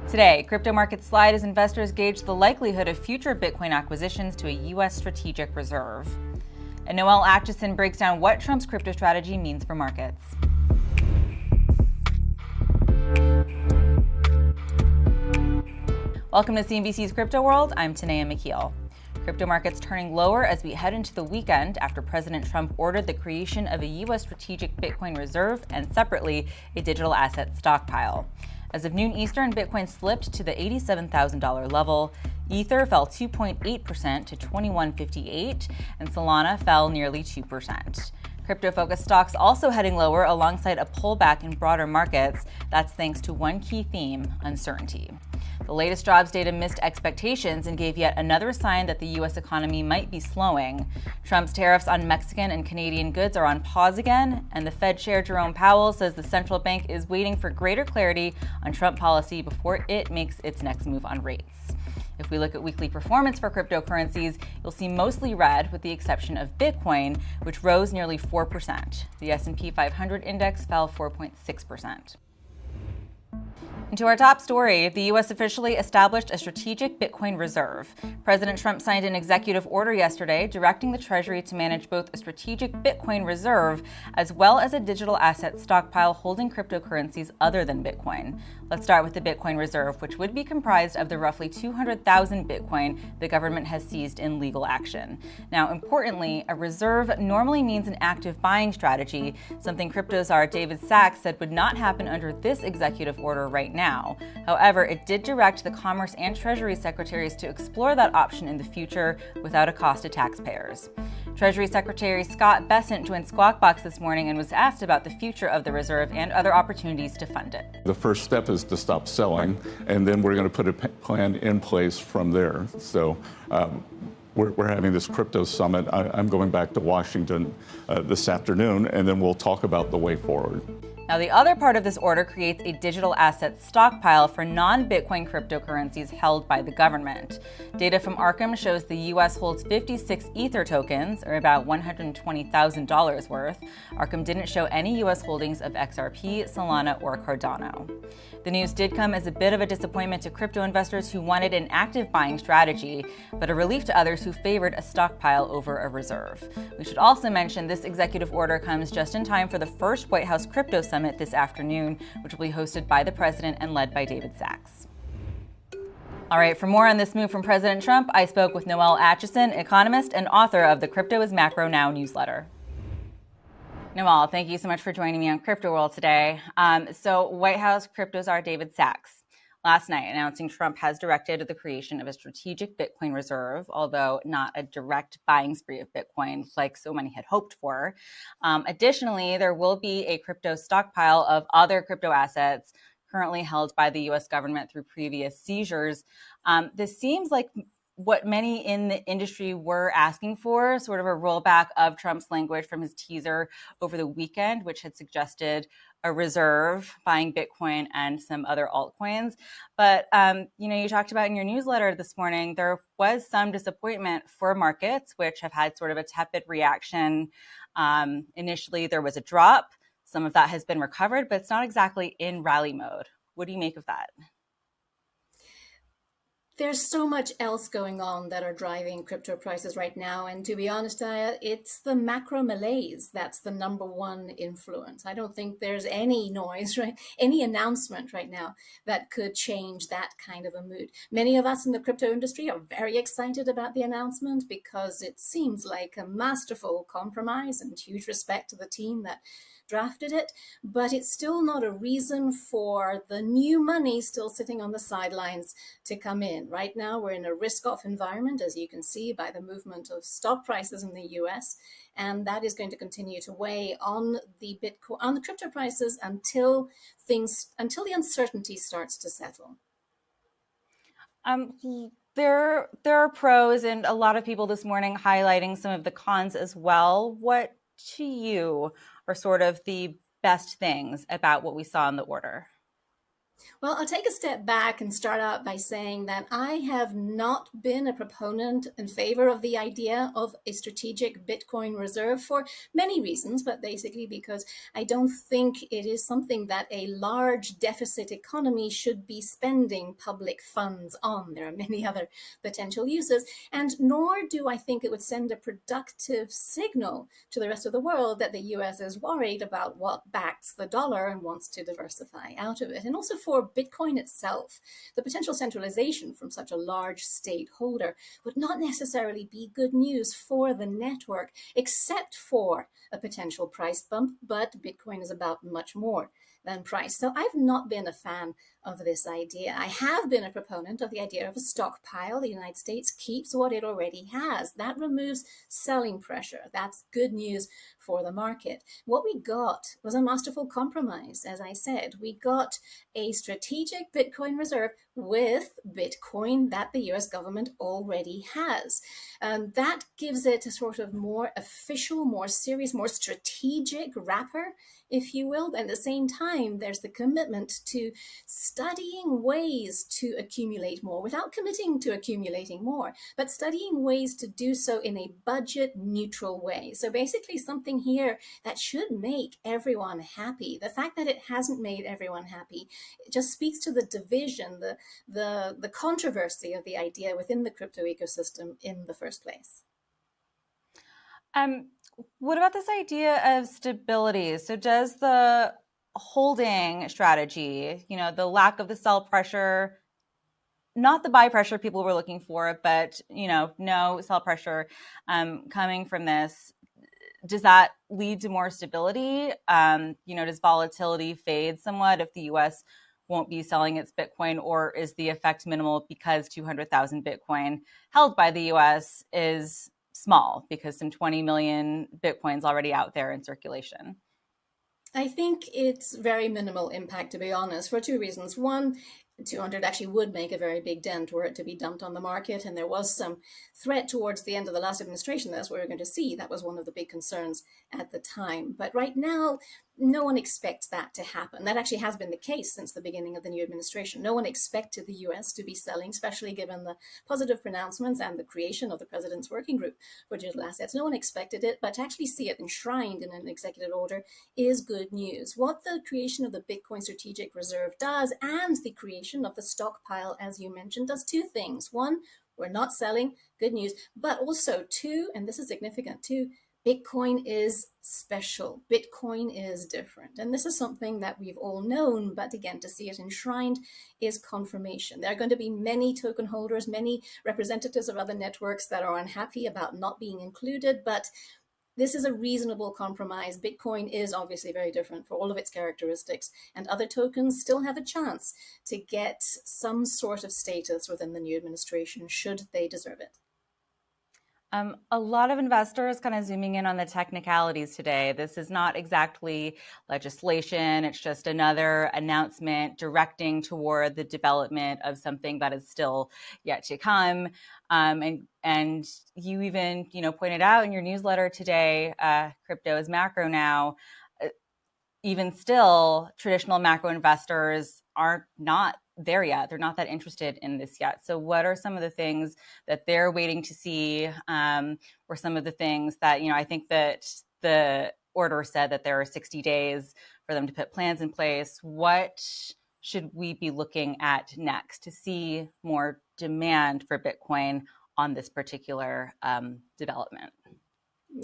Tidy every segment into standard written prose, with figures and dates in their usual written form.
Today, crypto markets slide as investors gauge the likelihood of future Bitcoin acquisitions to a U.S. strategic reserve. And Noelle Acheson breaks down what Trump's crypto strategy means for markets. Welcome to CNBC's Crypto World. I'm Tanea McKeel. Crypto markets turning lower as we head into the weekend after President Trump ordered the creation of a U.S. strategic Bitcoin reserve and separately a digital asset stockpile. As of noon Eastern, Bitcoin slipped to the $87,000 level. Ether fell 2.8% to $21.58, and Solana fell nearly 2%. Crypto-focused stocks also heading lower alongside a pullback in broader markets. That's thanks to one key theme: uncertainty. The latest jobs data missed expectations and gave yet another sign that the U.S. economy might be slowing. Trump's tariffs on Mexican and Canadian goods are on pause again, and the Fed Chair Jerome Powell says the central bank is waiting for greater clarity on Trump policy before it makes its next move on rates. If we look at weekly performance for cryptocurrencies, you'll see mostly red with the exception of Bitcoin, which rose nearly 4%. The S&P 500 index fell 4.6%. And to our top story, the U.S. officially established a strategic Bitcoin reserve. President Trump signed an executive order yesterday directing the Treasury to manage both a strategic Bitcoin reserve as well as a digital asset stockpile holding cryptocurrencies other than Bitcoin. Let's start with the Bitcoin reserve, which would be comprised of the roughly 200,000 Bitcoin the government has seized in legal action. Now, importantly, a reserve normally means an active buying strategy, something crypto czar David Sacks said would not happen under this executive order right now. However, it did direct the Commerce and Treasury secretaries to explore that option in the future without a cost to taxpayers. Treasury Secretary Scott Bessent joined Squawk Box this morning and was asked about the future of the reserve and other opportunities to fund it. The first step is to stop selling, and then we're going to put a plan in place from there. So we're having this crypto summit. I'm going back to Washington this afternoon, and then we'll talk about the way forward. Now, the other part of this order creates a digital asset stockpile for non-Bitcoin cryptocurrencies held by the government. Data from Arkham shows the U.S. holds 56 Ether tokens, or about $120,000 worth. Arkham didn't show any U.S. holdings of XRP, Solana, or Cardano. The news did come as a bit of a disappointment to crypto investors who wanted an active buying strategy, but a relief to others who favored a stockpile over a reserve. We should also mention this executive order comes just in time for the first White House Crypto Summit this afternoon, which will be hosted by the president and led by David Sacks. All right, for more on this move from President Trump, I spoke with Noelle Acheson, economist and author of the Crypto is Macro Now newsletter. Noelle, thank you so much for joining me on Crypto World today. So White House crypto czar David Sacks last night announcing Trump has directed the creation of a strategic Bitcoin reserve, although not a direct buying spree of Bitcoin like so many had hoped for. Additionally, there will be a crypto stockpile of other crypto assets currently held by the U.S. government through previous seizures. This seems like what many in the industry were asking for, sort of a rollback of Trump's language from his teaser over the weekend, which had suggested a reserve buying Bitcoin and some other altcoins. But, you talked about in your newsletter this morning, there was some disappointment for markets, which have had sort of a tepid reaction. Initially, there was a drop. Some of that has been recovered, but it's not exactly in rally mode. What do you make of that? There's so much else going on that are driving crypto prices right now. And to be honest, it's the macro malaise that's the number one influence. I don't think there's any noise, right? Any announcement right now that could change that kind of a mood. Many of us in the crypto industry are very excited about the announcement because it seems like a masterful compromise, and huge respect to the team that drafted it, but it's still not a reason for the new money still sitting on the sidelines to come in. Right now, we're in a risk-off environment, as you can see by the movement of stock prices in the US, and that is going to continue to weigh on the Bitcoin, on the crypto prices until the uncertainty starts to settle. There are pros, and a lot of people this morning highlighting some of the cons as well. What to you are sort of the best things about what we saw in the order? Well, I'll take a step back and start out by saying that I have not been a proponent in favor of the idea of a strategic Bitcoin reserve for many reasons, but basically because I don't think it is something that a large deficit economy should be spending public funds on. There are many other potential uses, and nor do I think it would send a productive signal to the rest of the world that the US is worried about what backs the dollar and wants to diversify out of it. And also for Bitcoin itself, the potential centralization from such a large state holder would not necessarily be good news for the network, except for a potential price bump. But Bitcoin is about much more than price. So I've not been a fan of this idea. I have been a proponent of the idea of a stockpile. The United States keeps what it already has. That removes selling pressure. That's good news for the market. What we got was a masterful compromise. As I said, we got a strategic Bitcoin reserve with Bitcoin that the US government already has. That gives it a sort of more official, more serious, more strategic wrapper, if you will. And at the same time, there's the commitment to studying ways to accumulate more without committing to accumulating more, but studying ways to do so in a budget neutral way. So basically something here that should make everyone happy. The fact that it hasn't made everyone happy, it just speaks to the division, the controversy of the idea within the crypto ecosystem in the first place. What about this idea of stability? So does the holding strategy, the lack of the sell pressure, not the buy pressure people were looking for, but, no sell pressure coming from this, does that lead to more stability? Does volatility fade somewhat if the US won't be selling its Bitcoin, or is the effect minimal because 200,000 Bitcoin held by the US is small because some 20 million Bitcoins already out there in circulation? I think it's very minimal impact, to be honest, for two reasons. One, 200 actually would make a very big dent were it to be dumped on the market. And there was some threat towards the end of the last administration. That's what we're going to see. That was one of the big concerns at the time. But right now, no one expects that to happen. That actually has been the case since the beginning of the new administration. No one expected the US to be selling, especially given the positive pronouncements and the creation of the president's working group for digital assets. No one expected it, but to actually see it enshrined in an executive order is good news. What the creation of the Bitcoin Strategic Reserve does, and the creation of the stockpile, as you mentioned, does two things. One, we're not selling, good news, but also two, and this is significant too, Bitcoin is special. Bitcoin is different. And this is something that we've all known, but again, to see it enshrined is confirmation. There are going to be many token holders, many representatives of other networks that are unhappy about not being included, but this is a reasonable compromise. Bitcoin is obviously very different for all of its characteristics, and other tokens still have a chance to get some sort of status within the new administration, should they deserve it. A lot of investors kind of zooming in on the technicalities today. This is not exactly legislation. It's just another announcement directing toward the development of something that is still yet to come. And you even, pointed out in your newsletter today, crypto is macro now. Even still, traditional macro investors are not there yet. They're not that interested in this yet. So what are some of the things that they're waiting to see, or some of the things that, I think that the order said that there are 60 days for them to put plans in place. What should we be looking at next to see more demand for Bitcoin on this particular development?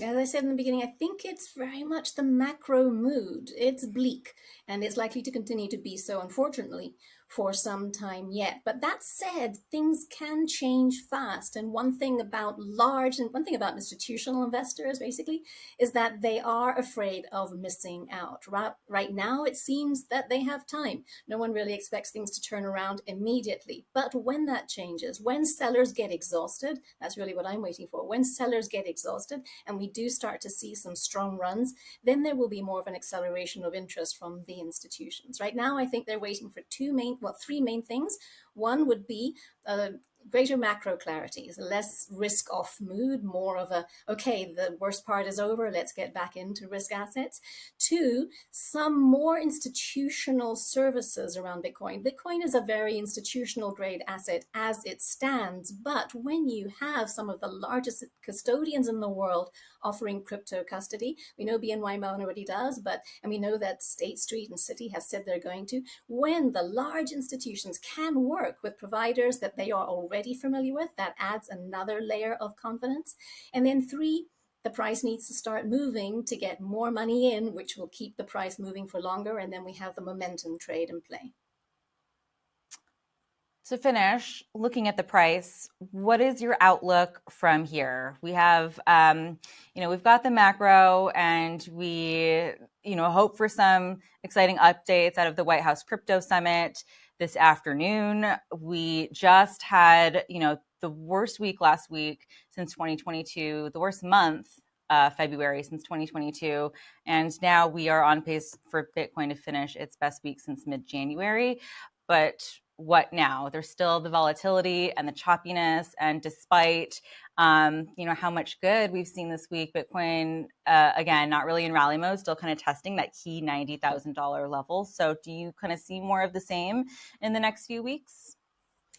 As I said in the beginning, I think it's very much the macro mood. It's bleak, and it's likely to continue to be so, unfortunately, for some time yet. But that said, things can change fast. And one thing about institutional investors, basically, is that they are afraid of missing out. Right now, it seems that they have time. No one really expects things to turn around immediately. But when that changes, when sellers get exhausted, that's really what I'm waiting for. When sellers get exhausted and we do start to see some strong runs, then there will be more of an acceleration of interest from the institutions. Right now, I think they're waiting for three main things. One would be greater macro clarity, less risk-off mood, more of a, okay, the worst part is over, let's get back into risk assets. Two, some more institutional services around Bitcoin. Bitcoin is a very institutional grade asset as it stands, but when you have some of the largest custodians in the world offering crypto custody, we know BNY Mellon already does, and we know that State Street and Citi have said they're going to. When the large institutions can work with providers that they are already familiar with, that adds another layer of confidence. And then three, the price needs to start moving to get more money in, which will keep the price moving for longer. And then we have the momentum trade in play. To finish, looking at the price, what is your outlook from here? We have, we've got the macro, and we, hope for some exciting updates out of the White House Crypto Summit this afternoon. We just had, the worst week last week since 2022, the worst month, February since 2022. And now we are on pace for Bitcoin to finish its best week since mid-January. But what now? There's still the volatility and the choppiness. And despite, how much good we've seen this week, Bitcoin, again, not really in rally mode, still kind of testing that key $90,000 level. So do you kind of see more of the same in the next few weeks?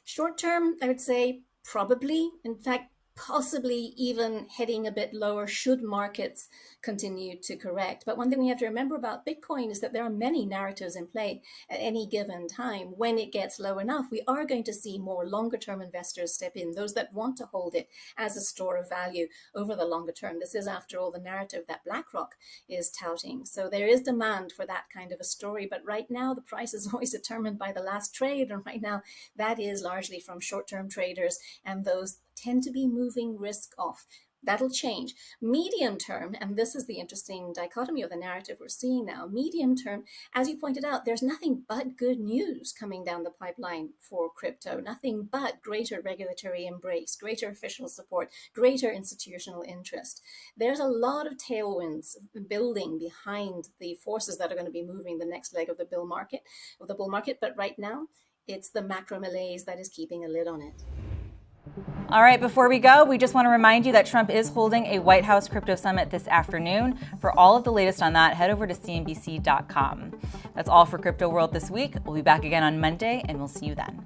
Short term, I would say probably. In fact, possibly even heading a bit lower should markets continue to correct. But one thing we have to remember about Bitcoin is that there are many narratives in play at any given time. When it gets low enough, we are going to see more longer term investors step in, those that want to hold it as a store of value over the longer term. This is, after all, the narrative that BlackRock is touting. So there is demand for that kind of a story. But right now, the price is always determined by the last trade. And right now, that is largely from short-term traders, and those tend to be moving risk off. That'll change. Medium term, and this is the interesting dichotomy of the narrative we're seeing now, medium term, as you pointed out, there's nothing but good news coming down the pipeline for crypto, nothing but greater regulatory embrace, greater official support, greater institutional interest. There's a lot of tailwinds building behind the forces that are going to be moving the next leg of the bull market, but right now, it's the macro malaise that is keeping a lid on it. All right, before we go, we just want to remind you that Trump is holding a White House Crypto Summit this afternoon. For all of the latest on that, head over to CNBC.com. That's all for Crypto World this week. We'll be back again on Monday, and we'll see you then.